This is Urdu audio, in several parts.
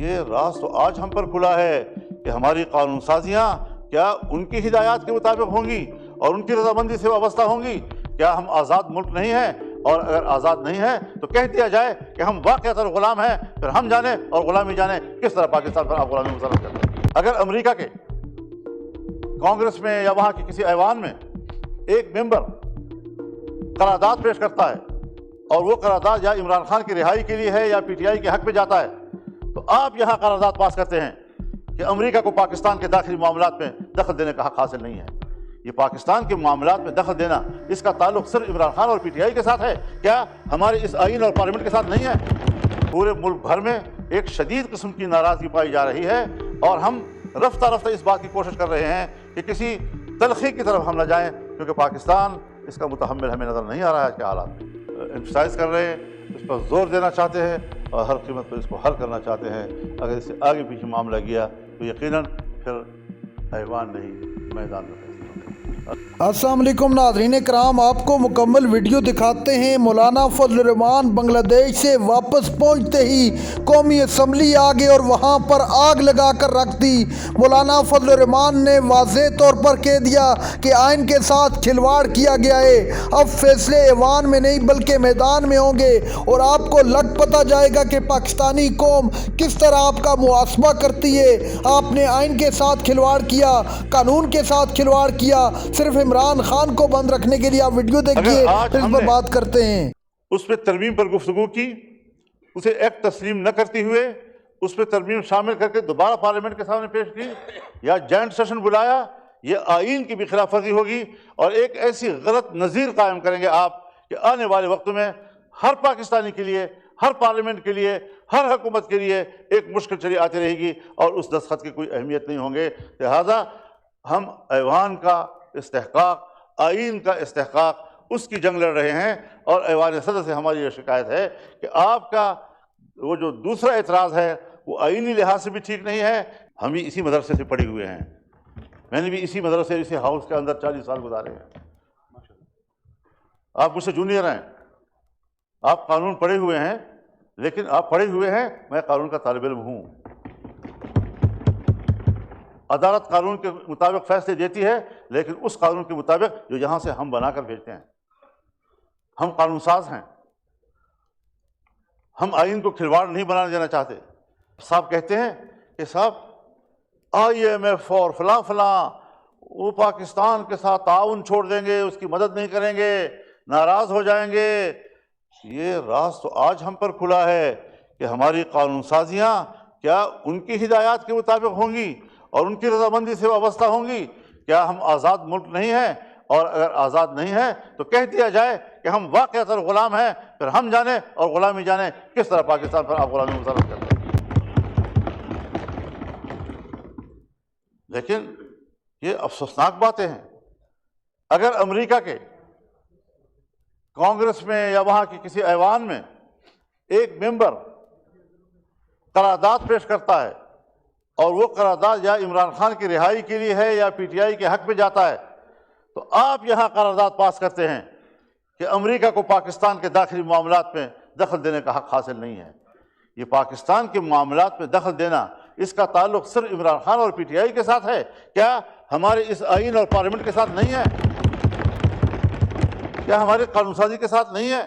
یہ راز تو آج ہم پر کھلا ہے کہ ہماری قانون سازیاں کیا ان کی ہدایات کے مطابق ہوں گی اور ان کی رضامندی سے وابستہ ہوں گی؟ کیا ہم آزاد ملک نہیں ہیں؟ اور اگر آزاد نہیں ہیں تو کہہ دیا جائے کہ ہم واقعتاً غلام ہیں، پھر ہم جانیں اور غلامی جانیں کس طرح پاکستان پر آپ غلامی مسلط کرتے ہیں۔ اگر امریکہ کے کانگریس میں یا وہاں کے کسی ایوان میں ایک ممبر قرارداد پیش کرتا ہے اور وہ قرارداد یا عمران خان کی رہائی کے لیے ہے یا پی ٹی آئی کے حق میں جاتا ہے، تو آپ یہاں قرارداد پاس کرتے ہیں کہ امریکہ کو پاکستان کے داخلی معاملات میں دخل دینے کا حق حاصل نہیں ہے۔ یہ پاکستان کے معاملات میں دخل دینا، اس کا تعلق صرف عمران خان اور پی ٹی آئی کے ساتھ ہے؟ کیا ہمارے اس آئین اور پارلیمنٹ کے ساتھ نہیں ہے؟ پورے ملک بھر میں ایک شدید قسم کی ناراضگی پائی جا رہی ہے اور ہم رفتہ رفتہ اس بات کی کوشش کر رہے ہیں کہ کسی تلخی کی طرف ہم نہ جائیں، کیونکہ پاکستان اس کا متحمل ہمیں نظر نہیں آ رہا ہے کہ حالات میں ایمفسائز کر رہے ہیں، اس پر زور دینا چاہتے ہیں اور ہر قیمت پر اس کو حل کرنا چاہتے ہیں۔ اگر اس سے آگے پیچھے معاملہ گیا تو یقیناً پھر ایوان نہیں میدان میں۔ السلام علیکم ناظرین کرام، آپ کو مکمل ویڈیو دکھاتے ہیں۔ مولانا فضل الرحمان بنگلہ دیش سے واپس پہنچتے ہی قومی اسمبلی آ گئے اور وہاں پر آگ لگا کر رکھ دی۔ مولانا فضل الرحمان نے واضح طور پر کہہ دیا کہ آئین کے ساتھ کھلواڑ کیا گیا ہے، اب فیصلے ایوان میں نہیں بلکہ میدان میں ہوں گے اور آپ کو لگ پتہ جائے گا کہ پاکستانی قوم کس طرح آپ کا محاسبہ کرتی ہے۔ آپ نے آئین کے ساتھ کھلواڑ کیا، قانون کے ساتھ کھلواڑ کیا، صرف عمران خان کو بند رکھنے کے لیے۔ آپ ویڈیو دیکھیے پھر اس پر بات کرتے ہیں۔ اس پہ ترمیم پر گفتگو کی، اسے ایکٹ تسلیم نہ کرتے ہوئے اس پہ ترمیم شامل کر کے دوبارہ پارلیمنٹ کے سامنے پیش کی یا جوائنٹ سیشن بلایا، یہ آئین کی بھی خلاف ورزی ہوگی اور ایک ایسی غلط نظیر قائم کریں گے آپ کہ آنے والے وقت میں ہر پاکستانی کے لیے، ہر پارلیمنٹ کے لیے، ہر حکومت کے لیے ایک مشکل چلی آتی رہے گی اور اس دستخط کی کوئی اہمیت نہیں ہوں گے۔ لہٰذا ہم ایوان کا استحقاق، آئین کا استحقاق، اس کی جنگ لڑ رہے ہیں اور ایوان صدر سے ہماری یہ شکایت ہے کہ آپ کا وہ جو دوسرا اعتراض ہے وہ آئینی لحاظ سے بھی ٹھیک نہیں ہے۔ ہم بھی اسی مدرسے سے پڑھے ہوئے ہیں، میں نے بھی اسی مدرسے، اسی ہاؤس کے اندر 40 سال گزارے ہیں۔ آپ مجھ سے جونیئر ہیں، آپ قانون پڑھے ہوئے ہیں، لیکن آپ پڑھے ہوئے ہیں، میں قانون کا طالب علم ہوں۔ عدالت قانون کے مطابق فیصلے دیتی ہے، لیکن اس قانون کے مطابق جو یہاں سے ہم بنا کر بھیجتے ہیں۔ ہم قانون ساز ہیں، ہم آئین کو کھلواڑ نہیں بنانے دینا چاہتے۔ صاحب کہتے ہیں کہ صاحب IMF اور فلاں فلاں وہ پاکستان کے ساتھ تعاون چھوڑ دیں گے، اس کی مدد نہیں کریں گے، ناراض ہو جائیں گے۔ یہ راز تو آج ہم پر کھلا ہے کہ ہماری قانون سازیاں کیا ان کی ہدایات کے مطابق ہوں گی اور ان کی رضامندی سے وابستہ ہوں گی؟ کیا ہم آزاد ملک نہیں ہیں؟ اور اگر آزاد نہیں ہیں تو کہہ دیا جائے کہ ہم واقعتاً غلام ہیں، پھر ہم جانیں اور غلامی جانیں کس طرح پاکستان پر آپ غلامی مسلط کرتے ہیں۔ لیکن یہ افسوسناک باتیں ہیں۔ اگر امریکہ کے کانگریس میں یا وہاں کے کسی ایوان میں ایک ممبر قرارداد پیش کرتا ہے اور وہ قرارداد یا عمران خان کی رہائی کے لیے ہے یا پی ٹی آئی کے حق میں جاتا ہے، تو آپ یہاں قرارداد پاس کرتے ہیں کہ امریکہ کو پاکستان کے داخلی معاملات میں دخل دینے کا حق حاصل نہیں ہے۔ یہ پاکستان کے معاملات میں دخل دینا، اس کا تعلق صرف عمران خان اور پی ٹی آئی کے ساتھ ہے؟ کیا ہمارے اس آئین اور پارلیمنٹ کے ساتھ نہیں ہے؟ کیا ہماری قانون سازی کے ساتھ نہیں ہے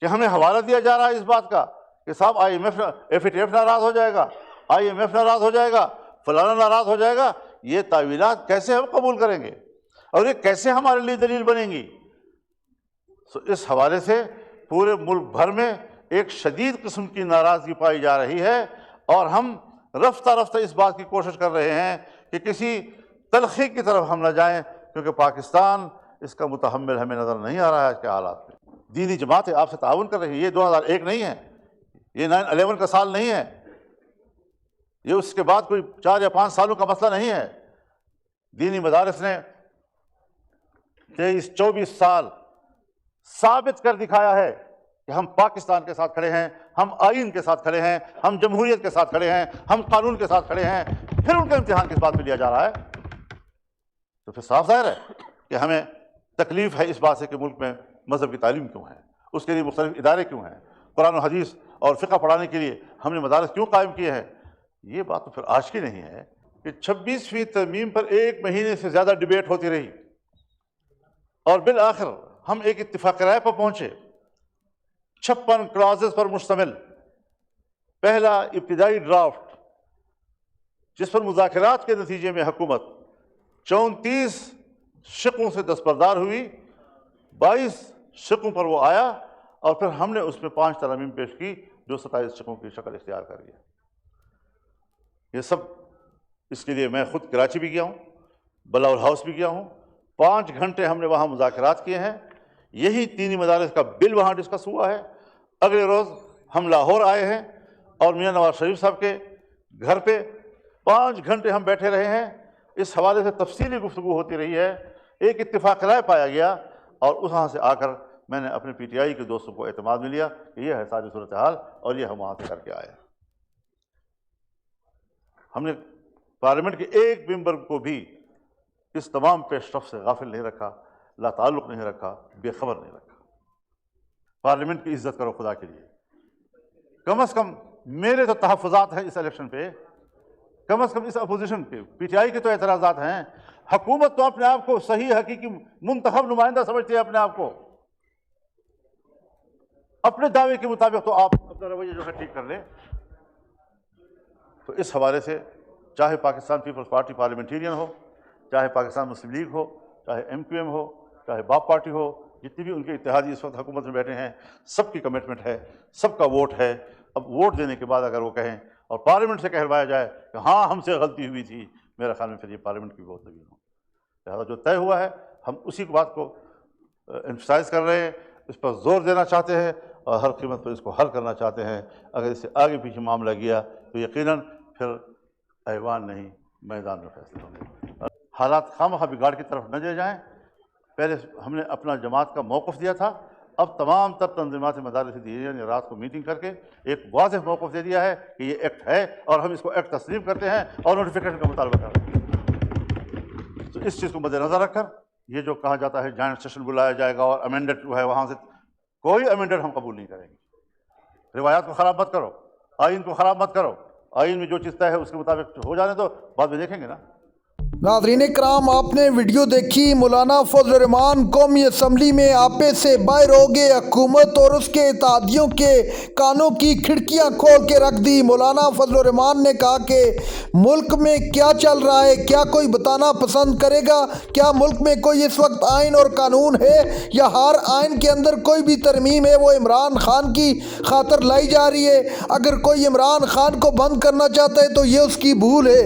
کہ ہمیں حوالہ دیا جا رہا ہے اس بات کا کہ صاحب FATF ناراض ہو جائے گا، IMF ناراض ہو جائے گا، فلانا ناراض ہو جائے گا؟ یہ تعویلات کیسے ہم قبول کریں گے اور یہ کیسے ہمارے لیے دلیل بنیں گی؟ اس حوالے سے پورے ملک بھر میں ایک شدید قسم کی ناراضگی پائی جا رہی ہے اور ہم رفتہ رفتہ اس بات کی کوشش کر رہے ہیں کہ کسی تلخی کی طرف ہم نہ جائیں، کیونکہ پاکستان اس کا متحمل ہمیں نظر نہیں آ رہا ہے کہ حالات میں۔ دینی جماعتیں آپ سے تعاون کر رہی ہیں، یہ 2001 نہیں ہے، یہ 9/11 کا سال نہیں ہے، یہ اس کے بعد کوئی 4 یا 5 سالوں کا مسئلہ نہیں ہے۔ دینی مدارس نے 23-24 سال ثابت کر دکھایا ہے کہ ہم پاکستان کے ساتھ کھڑے ہیں، ہم آئین کے ساتھ کھڑے ہیں، ہم جمہوریت کے ساتھ کھڑے ہیں، ہم قانون کے ساتھ کھڑے ہیں۔ پھر ان کا امتحان کس بات میں لیا جا رہا ہے؟ تو پھر صاف ظاہر ہے کہ ہمیں تکلیف ہے اس بات سے کہ ملک میں مذہب کی تعلیم کیوں ہے، اس کے لیے مختلف ادارے کیوں ہیں، قرآن و حدیث اور فقہ پڑھانے کے لیے ہم نے مدارس کیوں قائم کیے ہیں؟ یہ بات تو پھر آج کی نہیں ہے کہ 26ویں ترمیم پر 1 مہینے سے زیادہ ڈیبیٹ ہوتی رہی اور بالآخر ہم ایک اتفاق رائے پر پہنچے 56 کلازز پر مشتمل پہلا ابتدائی ڈرافٹ، جس پر مذاکرات کے نتیجے میں حکومت 34 شقوں سے دستبردار ہوئی، 22 شقوں پر وہ آیا اور پھر ہم نے اس میں 5 ترامیم پیش کی جو 27 شقوں کی شکل اختیار کر گیا۔ یہ سب اس کے لیے میں خود کراچی بھی گیا ہوں، بلاول ہاؤس بھی گیا ہوں، 5 گھنٹے ہم نے وہاں مذاکرات کیے ہیں، یہی 3 مدارس کا بل وہاں ڈسکس ہوا ہے۔ اگلے روز ہم لاہور آئے ہیں اور میاں نواز شریف صاحب کے گھر پہ 5 گھنٹے ہم بیٹھے رہے ہیں، اس حوالے سے تفصیلی گفتگو ہوتی رہی ہے، ایک اتفاق رائے پایا گیا اور وہاں سے آ کر میں نے اپنے پی ٹی آئی کے دوستوں کو اعتماد میں لیا کہ یہ ہے ساری صورتحال اور یہ ہم وہاں سے کر کے آئے۔ ہم نے پارلیمنٹ کے ایک ممبر کو بھی اس تمام پیش رفت سے غافل نہیں رکھا، لا تعلق نہیں رکھا، بے خبر نہیں رکھا۔ پارلیمنٹ کی عزت کرو خدا کے لیے۔ کم از کم میرے تو تحفظات ہیں اس الیکشن پہ، کم از کم اس اپوزیشن پہ، پی ٹی آئی کے تو اعتراضات ہیں۔ حکومت تو اپنے آپ کو صحیح حقیقی منتخب نمائندہ سمجھتی ہے اپنے آپ کو، اپنے دعوے کے مطابق تو آپ اپنا رویہ جو ہے ٹھیک کر لیں۔ تو اس حوالے سے چاہے پاکستان پیپلز پارٹی پارلیمنٹیرین ہو، چاہے پاکستان مسلم لیگ ہو، چاہے ایم کیو ایم ہو، چاہے باپ پارٹی ہو، جتنی بھی ان کے اتحادی اس وقت حکومت میں بیٹھے ہیں، سب کی کمٹمنٹ ہے، سب کا ووٹ ہے۔ اب ووٹ دینے کے بعد اگر وہ کہیں اور پارلیمنٹ سے کہلوایا جائے کہ ہاں ہم سے غلطی ہوئی تھی، میرا خیال میں پھر یہ پارلیمنٹ کی بہت لگی ہو۔ لہٰذا جو طے ہوا ہے ہم اسی بات کو ایمفسائز کر رہے ہیں، اس پر زور دینا چاہتے ہیں اور ہر قیمت پر اس کو حل کرنا چاہتے ہیں۔ اگر اس سے آگے پیچھے معاملہ گیا تو یقیناً پھر ایوان نہیں میدان میں فیصلے ہوں گے۔ حالات خواہ بگاڑ کی طرف نہ لے جائیں۔ پہلے ہم نے اپنا جماعت کا موقف دیا تھا، اب تمام تر تنظیمات مدارس دینیہ نے رات کو میٹنگ کر کے ایک واضح موقف دے دیا ہے کہ یہ ایکٹ ہے اور ہم اس کو ایکٹ تسلیم کرتے ہیں اور نوٹیفیکیشن کا مطالبہ کر رہے ہیں۔ تو اس چیز کو مد نظر رکھ کر یہ جو کہا جاتا ہے جوائنٹ سیشن بلایا جائے گا اور امینڈڈ جو ہے وہاں سے، کوئی امینڈڈ ہم قبول نہیں کریں گے۔ روایات کو خراب مت کرو، آئین کو خراب مت کرو، آئین میں جو چیز طے ہے اس کے مطابق ہو جانے تو بعد میں دیکھیں گے نا۔ ناظرین کرام، آپ نے ویڈیو دیکھی۔ مولانا فضل الرحمان قومی اسمبلی میں آپے سے باہر ہو گئے، حکومت اور اس کے اتحادیوں کے کانوں کی کھڑکیاں کھول کے رکھ دی۔ مولانا فضل الرحمان نے کہا کہ ملک میں کیا چل رہا ہے کیا کوئی بتانا پسند کرے گا؟ کیا ملک میں کوئی اس وقت آئین اور قانون ہے یا ہر آئین کے اندر کوئی بھی ترمیم ہے وہ عمران خان کی خاطر لائی جا رہی ہے؟ اگر کوئی عمران خان کو بند کرنا چاہتا ہے تو یہ اس کی بھول ہے۔